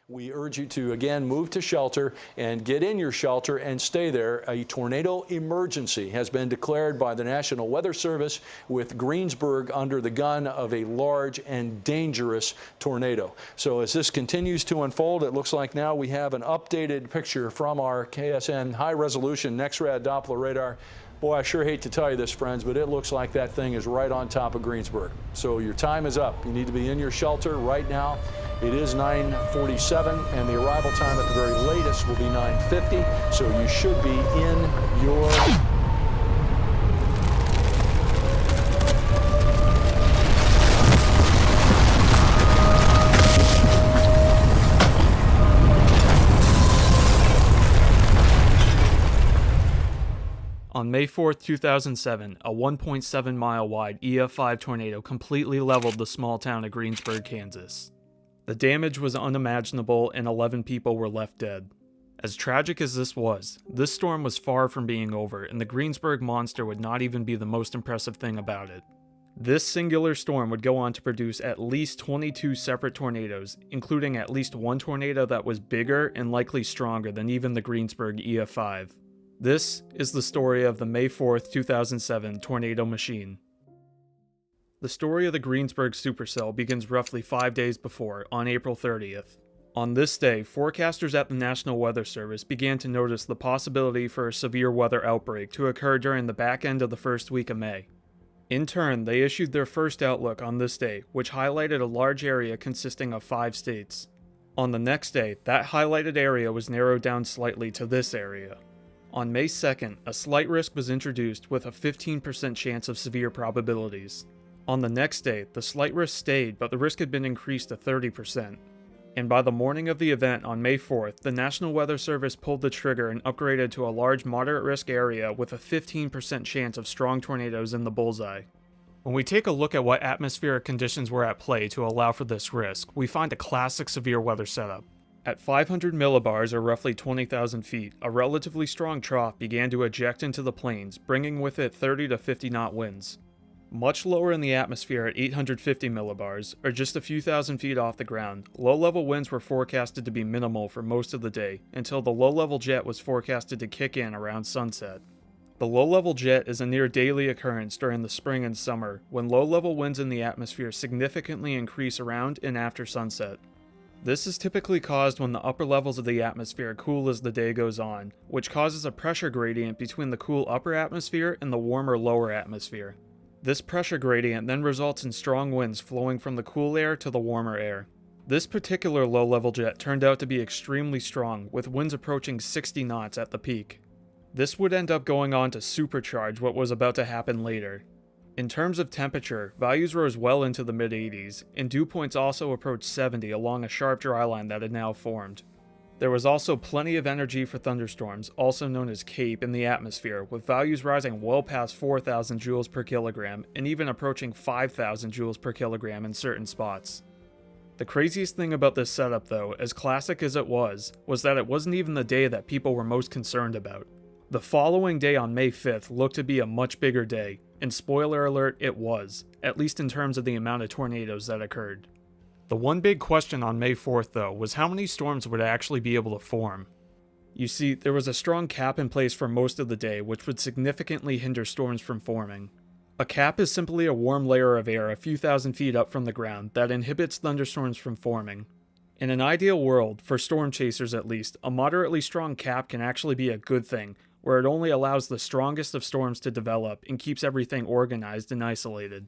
We urge you to, again, move to shelter and get in your shelter and stay there. A tornado emergency has been declared by the National Weather Service, with Greensburg under the gun of a large and dangerous tornado. So as this continues to unfold, it looks like now we have an updated picture from our KSN high-resolution NEXRAD Doppler radar. Boy, I sure hate to tell you this, friends, but it looks like that thing is right on top of Greensburg. So your time is up. You need to be in your shelter right now. It is 9:47, and the arrival time at the very latest will be 9:50, so you should be in your... On May 4, 2007, a 1.7-mile wide ef5 tornado completely leveled the small town of Greensburg, Kansas. The damage was unimaginable and 11 people were left dead. As tragic as this was, this storm was far from being over, and the Greensburg monster would not even be the most impressive thing about it. This singular storm would go on to produce at least 22 separate tornadoes, including at least one tornado that was bigger and likely stronger than even the Greensburg ef5. This is the story of the May 4th, 2007 tornado machine. The story of the Greensburg supercell begins roughly 5 days before, on April 30th. On this day, forecasters at the National Weather Service began to notice the possibility for a severe weather outbreak to occur during the back end of the first week of May. In turn, they issued their first outlook on this day, which highlighted a large area consisting of 5 states. On the next day, that highlighted area was narrowed down slightly to this area. On May 2nd, a slight risk was introduced with a 15% chance of severe probabilities. On the next day, the slight risk stayed, but the risk had been increased to 30%. And by the morning of the event on May 4th, the National Weather Service pulled the trigger and upgraded to a large moderate risk area with a 15% chance of strong tornadoes in the bullseye. When we take a look at what atmospheric conditions were at play to allow for this risk, we find a classic severe weather setup. At 500 millibars, or roughly 20,000 feet, a relatively strong trough began to eject into the plains, bringing with it 30 to 50 knot winds. Much lower in the atmosphere at 850 millibars, or just a few thousand feet off the ground, low-level winds were forecasted to be minimal for most of the day, until the low-level jet was forecasted to kick in around sunset. The low-level jet is a near-daily occurrence during the spring and summer, when low-level winds in the atmosphere significantly increase around and after sunset. This is typically caused when the upper levels of the atmosphere cool as the day goes on, which causes a pressure gradient between the cool upper atmosphere and the warmer lower atmosphere. This pressure gradient then results in strong winds flowing from the cool air to the warmer air. This particular low-level jet turned out to be extremely strong, with winds approaching 60 knots at the peak. This would end up going on to supercharge what was about to happen later. In terms of temperature, values rose well into the mid-80s, and dew points also approached 70 along a sharp dry line that had now formed. There was also plenty of energy for thunderstorms, also known as CAPE, in the atmosphere, with values rising well past 4,000 joules per kilogram and even approaching 5,000 joules per kilogram in certain spots. The craziest thing about this setup, though, as classic as it was that it wasn't even the day that people were most concerned about. The following day on May 5th looked to be a much bigger day, and spoiler alert, it was, at least in terms of the amount of tornadoes that occurred. The one big question on May 4th, though, was how many storms would actually be able to form. You see, there was a strong cap in place for most of the day, which would significantly hinder storms from forming. A cap is simply a warm layer of air a few thousand feet up from the ground that inhibits thunderstorms from forming. In an ideal world, for storm chasers at least, a moderately strong cap can actually be a good thing, where it only allows the strongest of storms to develop and keeps everything organized and isolated.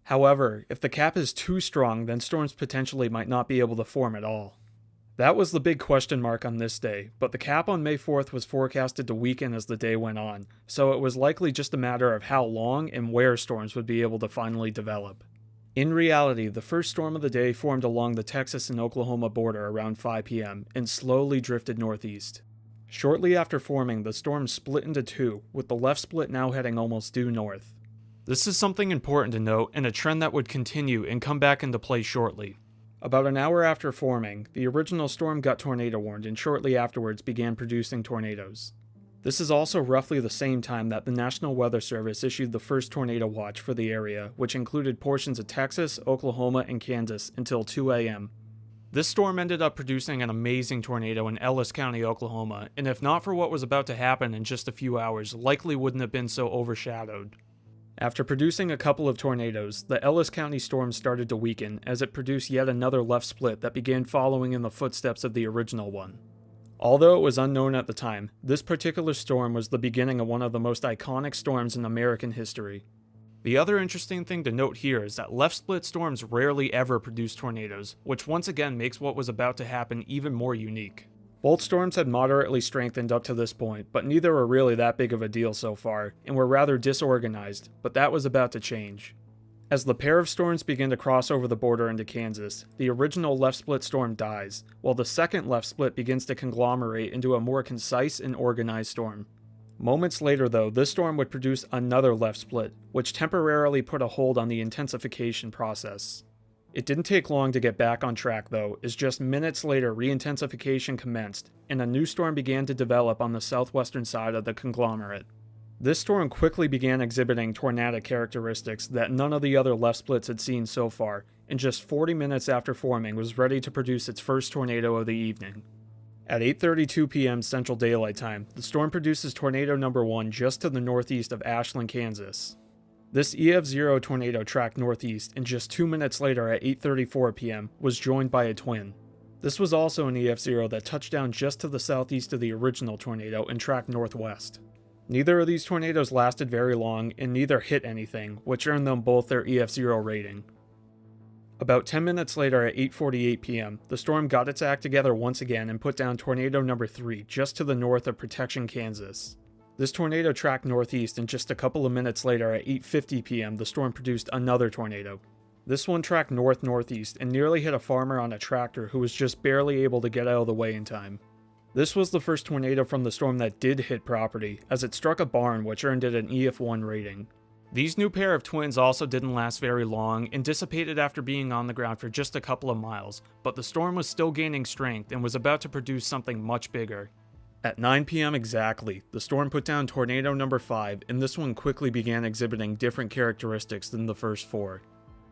However, if the cap is too strong, then storms potentially might not be able to form at all. That was the big question mark on this day, but the cap on May 4th was forecasted to weaken as the day went on, so it was likely just a matter of how long and where storms would be able to finally develop. In reality, the first storm of the day formed along the Texas and Oklahoma border around 5 p.m. and slowly drifted northeast. Shortly after forming, the storm split into two, with the left split now heading almost due north. This is something important to note, and a trend that would continue and come back into play shortly. About an hour after forming, the original storm got tornado warned and shortly afterwards began producing tornadoes. This is also roughly the same time that the National Weather Service issued the first tornado watch for the area, which included portions of Texas, Oklahoma, and Kansas until 2 a.m. This storm ended up producing an amazing tornado in Ellis County, Oklahoma, and if not for what was about to happen in just a few hours, likely wouldn't have been so overshadowed. After producing a couple of tornadoes, the Ellis County storm started to weaken as it produced yet another left split that began following in the footsteps of the original one. Although it was unknown at the time, this particular storm was the beginning of one of the most iconic storms in American history. The other interesting thing to note here is that left split storms rarely ever produce tornadoes, which once again makes what was about to happen even more unique. Both storms had moderately strengthened up to this point, but neither were really that big of a deal so far, and were rather disorganized, but that was about to change. As the pair of storms begin to cross over the border into Kansas, the original left split storm dies, while the second left split begins to conglomerate into a more concise and organized storm. Moments later though, this storm would produce another left split, which temporarily put a hold on the intensification process. It didn't take long to get back on track though, as just minutes later re-intensification commenced, and a new storm began to develop on the southwestern side of the conglomerate. This storm quickly began exhibiting tornadic characteristics that none of the other left splits had seen so far, and just 40 minutes after forming was ready to produce its first tornado of the evening. At 8:32 p.m. Central Daylight Time, the storm produces tornado number 1 just to the northeast of Ashland, Kansas. This ef0 tornado tracked northeast, and just 2 minutes later at 8:34 p.m. was joined by a twin. This was also an ef0 that touched down just to the southeast of the original tornado and tracked northwest. Neither of these tornadoes lasted very long, and neither hit anything, which earned them both their ef0 rating. About 10 minutes later at 8:48 p.m., the storm got its act together once again and put down tornado number 3 just to the north of Protection, Kansas. This tornado tracked northeast, and just a couple of minutes later at 8:50 p.m. the storm produced another tornado. This one tracked north-northeast and nearly hit a farmer on a tractor who was just barely able to get out of the way in time. This was the first tornado from the storm that did hit property, as it struck a barn which earned it an ef1 rating. These new pair of twins also didn't last very long and dissipated after being on the ground for just a couple of miles, but the storm was still gaining strength and was about to produce something much bigger. At 9 p.m. exactly, the storm put down tornado number 5, and this one quickly began exhibiting different characteristics than the first 4.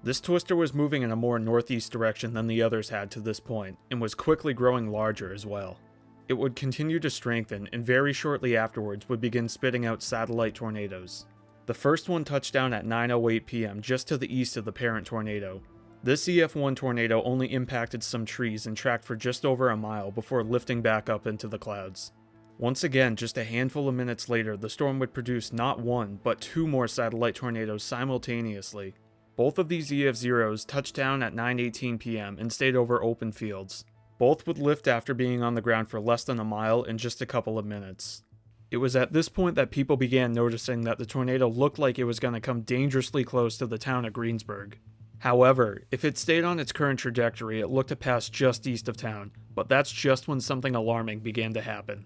This twister was moving in a more northeast direction than the others had to this point, and was quickly growing larger as well. It would continue to strengthen, and very shortly afterwards would begin spitting out satellite tornadoes. The first one touched down at 9:08 p.m. just to the east of the parent tornado. This ef1 tornado only impacted some trees and tracked for just over a mile before lifting back up into the clouds. Once again, just a handful of minutes later, the storm would produce not 1, but 2 more satellite tornadoes simultaneously. Both of these ef0s touched down at 9:18 p.m. and stayed over open fields. Both would lift after being on the ground for less than a mile in just a couple of minutes. It was at this point that people began noticing that the tornado looked like it was going to come dangerously close to the town of Greensburg. However, if it stayed on its current trajectory, it looked to pass just east of town, but that's just when something alarming began to happen.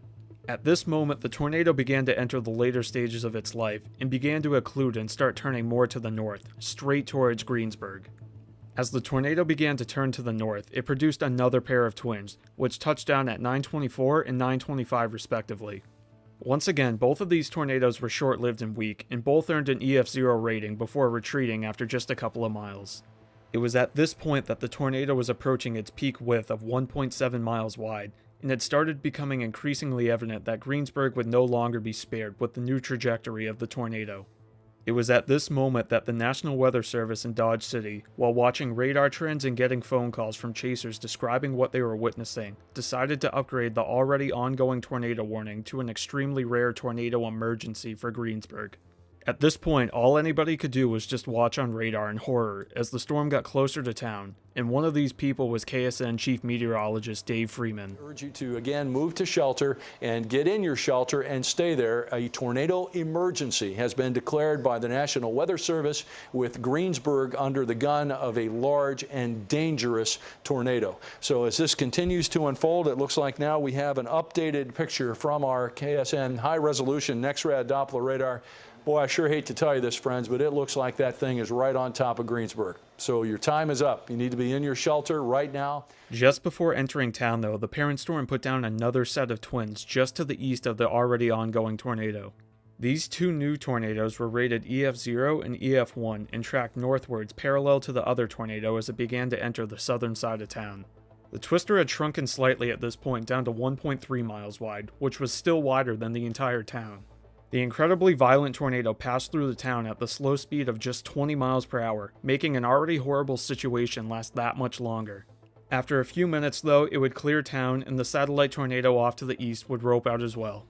At this moment, the tornado began to enter the later stages of its life and began to occlude and start turning more to the north, straight towards Greensburg. As the tornado began to turn to the north, it produced another pair of twins, which touched down at 9:24 and 9:25 respectively. Once again, both of these tornadoes were short-lived and weak, and both earned an ef0 rating before retreating after just a couple of miles. It was at this point that the tornado was approaching its peak width of 1.7 miles wide, and it started becoming increasingly evident that Greensburg would no longer be spared with the new trajectory of the tornado. It was at this moment that the National Weather Service in Dodge City, while watching radar trends and getting phone calls from chasers describing what they were witnessing, decided to upgrade the already ongoing tornado warning to an extremely rare tornado emergency for Greensburg. At this point, all anybody could do was just watch on radar in horror as the storm got closer to town, and one of these people was KSN Chief Meteorologist Dave Freeman. I urge you to again move to shelter and get in your shelter and stay there. A tornado emergency has been declared by the National Weather Service, with Greensburg under the gun of a large and dangerous tornado. So as this continues to unfold, it looks like now we have an updated picture from our KSN high-resolution NEXRAD Doppler radar. Boy, I sure hate to tell you this, friends, but it looks like that thing is right on top of Greensburg. So your time is up. You need to be in your shelter right now. Just before entering town, though, the parent storm put down another set of twins just to the east of the already ongoing tornado. These 2 new tornadoes were rated ef0 and ef1 and tracked northwards parallel to the other tornado as it began to enter the southern side of town. The twister had shrunken slightly at this point down to 1.3 miles wide, which was still wider than the entire town. The incredibly violent tornado passed through the town at the slow speed of just 20 miles per hour, making an already horrible situation last that much longer. After a few minutes though, it would clear town and the satellite tornado off to the east would rope out as well.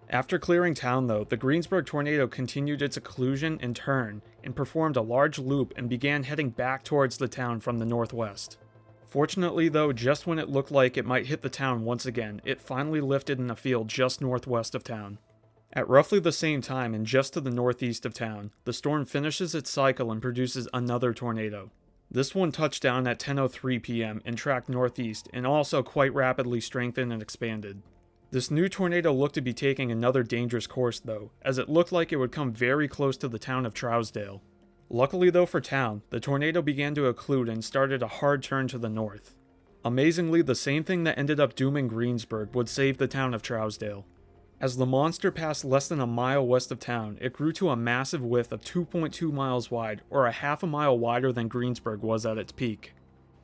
After clearing town though, the Greensburg tornado continued its occlusion and turn, and performed a large loop and began heading back towards the town from the northwest. Fortunately though, just when it looked like it might hit the town once again, it finally lifted in a field just northwest of town. At roughly the same time and just to the northeast of town, the storm finishes its cycle and produces another tornado. This one touched down at 10:03 p.m. and tracked northeast, and also quite rapidly strengthened and expanded. This new tornado looked to be taking another dangerous course though, as it looked like it would come very close to the town of Trousdale. Luckily though for town, the tornado began to occlude and started a hard turn to the north. Amazingly, the same thing that ended up dooming Greensburg would save the town of Trousdale. As the monster passed less than a mile west of town, it grew to a massive width of 2.2 miles wide, or a half a mile wider than Greensburg was at its peak.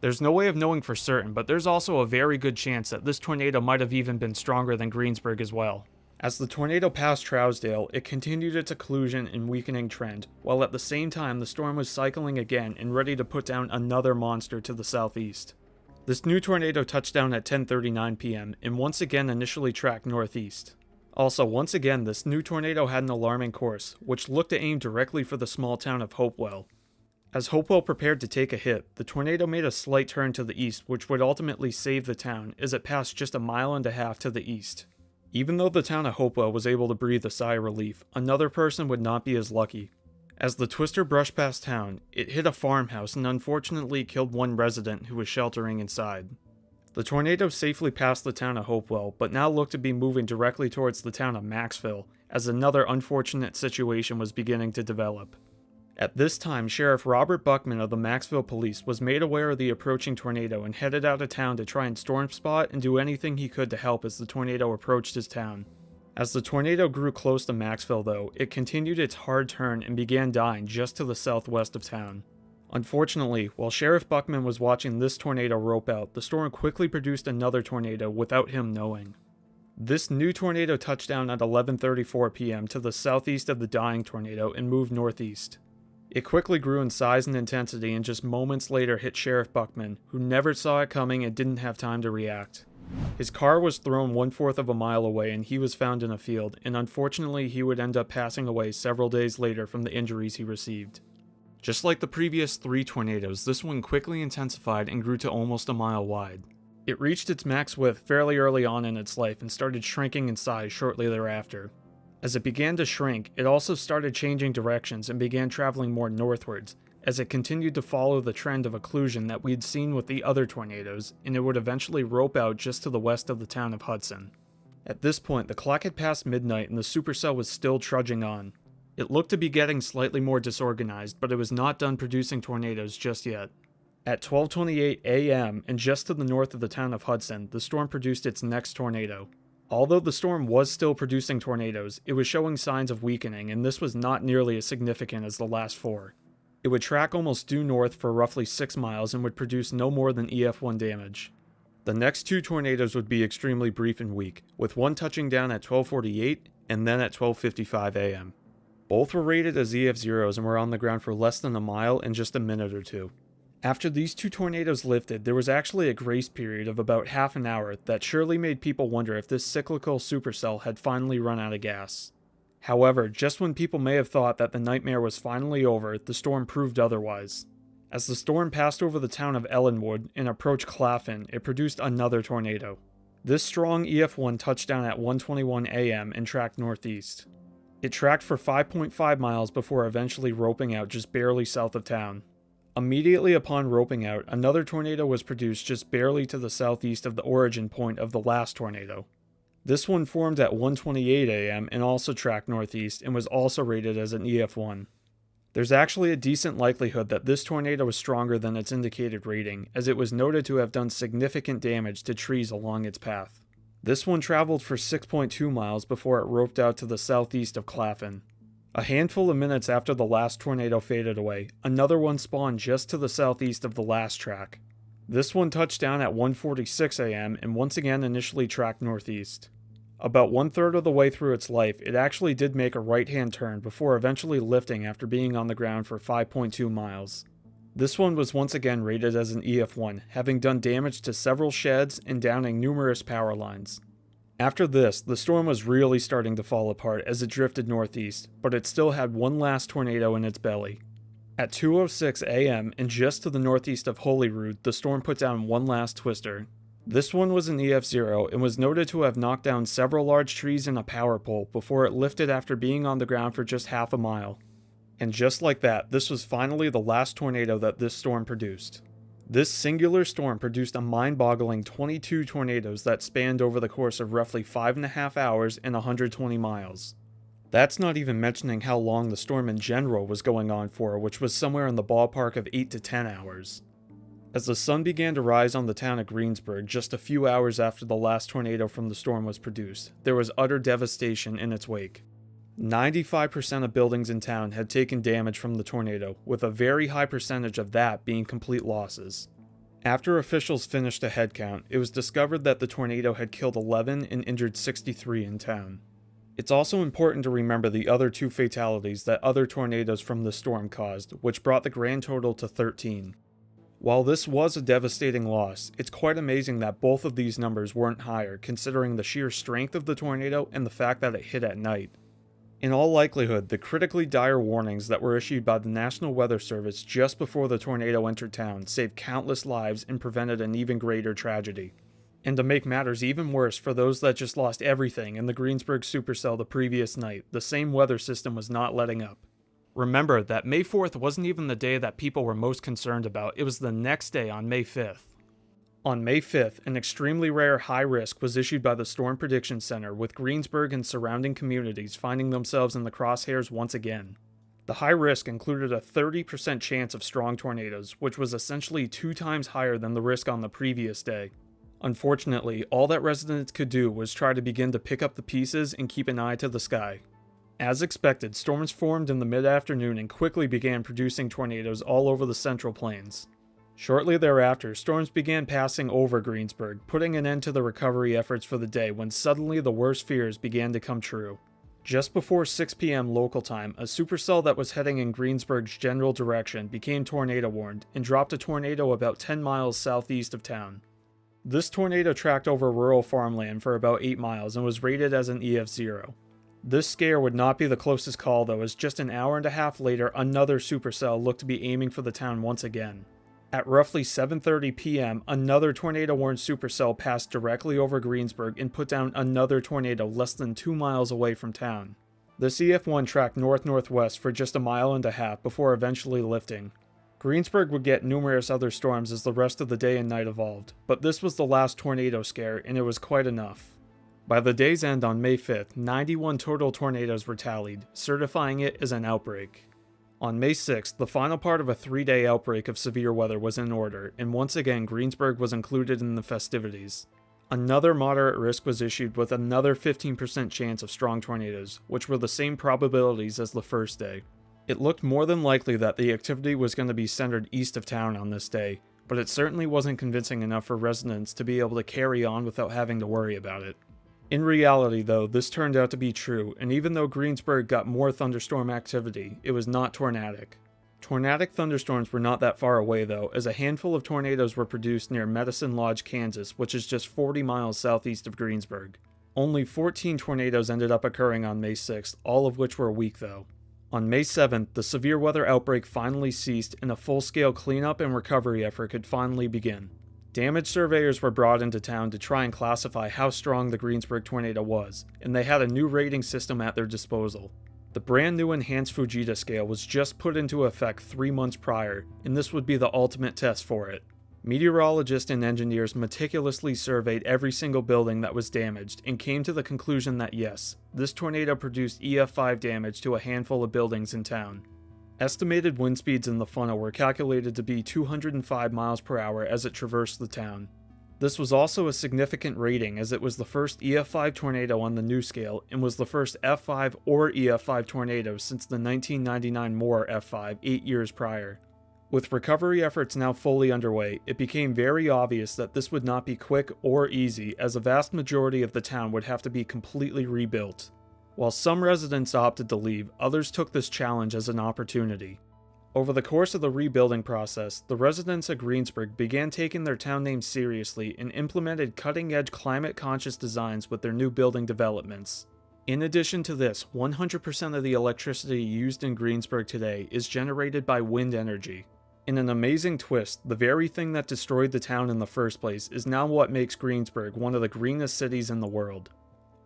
There's no way of knowing for certain, but there's also a very good chance that this tornado might have even been stronger than Greensburg as well. As the tornado passed Trousdale, it continued its occlusion and weakening trend, while at the same time the storm was cycling again and ready to put down another monster to the southeast. This new tornado touched down at 10:39 p.m. and once again initially tracked northeast. Also, once again, this new tornado had an alarming course, which looked to aim directly for the small town of Hopewell. As Hopewell prepared to take a hit, the tornado made a slight turn to the east, which would ultimately save the town as it passed just a mile and a half to the east. Even though the town of Hopewell was able to breathe a sigh of relief, another person would not be as lucky. As the twister brushed past town, it hit a farmhouse and unfortunately killed one resident who was sheltering inside. The tornado safely passed the town of Hopewell, but now looked to be moving directly towards the town of Maxville, as another unfortunate situation was beginning to develop. At this time, Sheriff Robert Buckman of the Maxville Police was made aware of the approaching tornado and headed out of town to try and storm spot and do anything he could to help as the tornado approached his town. As the tornado grew close to Maxville though, it continued its hard turn and began dying just to the southwest of town. Unfortunately, while Sheriff Buckman was watching this tornado rope out, the storm quickly produced another tornado without him knowing. This new tornado touched down at 11:34 p.m. to the southeast of the dying tornado and moved northeast. It quickly grew in size and intensity and just moments later hit Sheriff Buckman, who never saw it coming and didn't have time to react. His car was thrown 1/4 of a mile away and he was found in a field, and unfortunately he would end up passing away several days later from the injuries he received. Just like the previous 3 tornadoes, this one quickly intensified and grew to almost a mile wide. It reached its max width fairly early on in its life and started shrinking in size shortly thereafter. As it began to shrink, it also started changing directions and began traveling more northwards, as it continued to follow the trend of occlusion that we'd seen with the other tornadoes, and it would eventually rope out just to the west of the town of Hudson. At this point, the clock had passed midnight and the supercell was still trudging on. It looked to be getting slightly more disorganized, but it was not done producing tornadoes just yet. At 12:28 a.m. and just to the north of the town of Hudson, the storm produced its next tornado. Although the storm was still producing tornadoes, it was showing signs of weakening, and this was not nearly as significant as the last 4. It would track almost due north for roughly 6 miles and would produce no more than ef1 damage. The next 2 tornadoes would be extremely brief and weak, with one touching down at 12:48 and then at 12:55 a.m. Both were rated as ef0s and were on the ground for less than a mile in just a minute or 2. After these 2 tornadoes lifted, there was actually a grace period of about half an hour that surely made people wonder if this cyclical supercell had finally run out of gas. However, just when people may have thought that the nightmare was finally over, the storm proved otherwise. As the storm passed over the town of Ellenwood and approached Clapham, it produced another tornado. This strong ef1 touched down at 1:21 a.m. and tracked northeast. It tracked for 5.5 miles before eventually roping out just barely south of town. Immediately upon roping out, another tornado was produced just barely to the southeast of the origin point of the last tornado. This one formed at 1:28 a.m. and also tracked northeast and was also rated as an ef1. There's actually a decent likelihood that this tornado was stronger than its indicated rating, as it was noted to have done significant damage to trees along its path. This one traveled for 6.2 miles before it roped out to the southeast of Clapham. A handful of minutes after the last tornado faded away, another one spawned just to the southeast of the last track. This one touched down at 1:46 a.m. and once again initially tracked northeast. About 1/3 of the way through its life, it actually did make a right-hand turn before eventually lifting after being on the ground for 5.2 miles. This one was once again rated as an ef1, having done damage to several sheds and downing numerous power lines. After this, the storm was really starting to fall apart as it drifted northeast, but it still had one last tornado in its belly. At 2:06 a.m. and just to the northeast of Holyrood, the storm put down one last twister. This one was an ef0 and was noted to have knocked down several large trees and a power pole before it lifted after being on the ground for just half a mile. And just like that, this was finally the last tornado that this storm produced. This singular storm produced a mind-boggling 22 tornadoes that spanned over the course of roughly 5.5 hours and 120 miles. That's not even mentioning how long the storm in general was going on for, which was somewhere in the ballpark of 8 to 10 hours. As the sun began to rise on the town of Greensburg just a few hours after the last tornado from the storm was produced, there was utter devastation in its wake. 95% of buildings in town had taken damage from the tornado, with a very high percentage of that being complete losses. After officials finished a head count, it was discovered that the tornado had killed 11 and injured 63 in town. It's also important to remember the other 2 fatalities that other tornadoes from the storm caused, which brought the grand total to 13. While this was a devastating loss, it's quite amazing that both of these numbers weren't higher, considering the sheer strength of the tornado and the fact that it hit at night. In all likelihood, the critically dire warnings that were issued by the National Weather Service just before the tornado entered town saved countless lives and prevented an even greater tragedy. And to make matters even worse for those that just lost everything in the Greensburg supercell the previous night, the same weather system was not letting up. Remember that May 4th wasn't even the day that people were most concerned about, it was the next day on May 5th. On May 5th, an extremely rare high risk was issued by the Storm Prediction Center, with Greensburg and surrounding communities finding themselves in the crosshairs once again. The high risk included a 30% chance of strong tornadoes, which was essentially 2 times higher than the risk on the previous day. Unfortunately, all that residents could do was try to begin to pick up the pieces and keep an eye to the sky. As expected, storms formed in the mid-afternoon and quickly began producing tornadoes all over the Central Plains. Shortly thereafter, storms began passing over Greensburg, putting an end to the recovery efforts for the day when suddenly the worst fears began to come true. Just before 6 p.m. local time, a supercell that was heading in Greensburg's general direction became tornado-warned and dropped a tornado about 10 miles southeast of town. This tornado tracked over rural farmland for about 8 miles and was rated as an ef0. This scare would not be the closest call though, as just an hour and a half later another supercell looked to be aiming for the town once again. At roughly 7:30 p.m., another tornado-warned supercell passed directly over Greensburg and put down another tornado less than 2 miles away from town. This ef1 tracked north-northwest for just a mile and a half before eventually lifting. Greensburg would get numerous other storms as the rest of the day and night evolved, but this was the last tornado scare and it was quite enough. By the day's end on May 5th, 91 total tornadoes were tallied, certifying it as an outbreak. On May 6th, the final part of a 3-day outbreak of severe weather was in order, and once again Greensburg was included in the festivities. Another moderate risk was issued with another 15% chance of strong tornadoes, which were the same probabilities as the first day. It looked more than likely that the activity was going to be centered east of town on this day, but it certainly wasn't convincing enough for residents to be able to carry on without having to worry about it. In reality, though, this turned out to be true, and even though Greensburg got more thunderstorm activity, it was not tornadic. Tornadic thunderstorms were not that far away, though, as a handful of tornadoes were produced near Medicine Lodge, Kansas, which is just 40 miles southeast of Greensburg. Only 14 tornadoes ended up occurring on May 6th, all of which were weak, though. On May 7th, the severe weather outbreak finally ceased, and a full-scale cleanup and recovery effort could finally begin. Damage surveyors were brought into town to try and classify how strong the Greensburg tornado was, and they had a new rating system at their disposal. The brand new enhanced Fujita scale was just put into effect 3 months prior, and this would be the ultimate test for it. Meteorologists and engineers meticulously surveyed every single building that was damaged and came to the conclusion that yes, this tornado produced ef5 damage to a handful of buildings in town. Estimated wind speeds in the funnel were calculated to be 205 miles per hour as it traversed the town. This was also a significant rating as it was the first ef5 tornado on the new scale and was the first f5 or ef5 tornado since the 1999 Moore f5 8 years prior. With recovery efforts now fully underway, it became very obvious that this would not be quick or easy, as a vast majority of the town would have to be completely rebuilt. While some residents opted to leave, others took this challenge as an opportunity. Over the course of the rebuilding process, the residents of Greensburg began taking their town name seriously and implemented cutting-edge climate-conscious designs with their new building developments. In addition to this, 100% of the electricity used in Greensburg today is generated by wind energy. In an amazing twist, the very thing that destroyed the town in the first place is now what makes Greensburg one of the greenest cities in the world.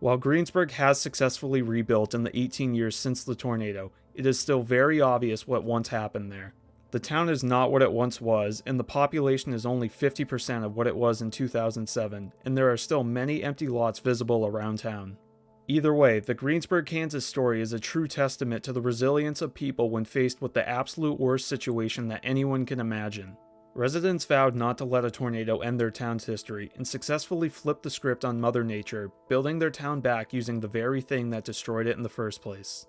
While Greensburg has successfully rebuilt in the 18 years since the tornado, it is still very obvious what once happened there. The town is not what it once was, and the population is only 50% of what it was in 2007, and there are still many empty lots visible around town. Either way, the Greensburg, Kansas story is a true testament to the resilience of people when faced with the absolute worst situation that anyone can imagine. Residents vowed not to let a tornado end their town's history and successfully flipped the script on Mother Nature, building their town back using the very thing that destroyed it in the first place.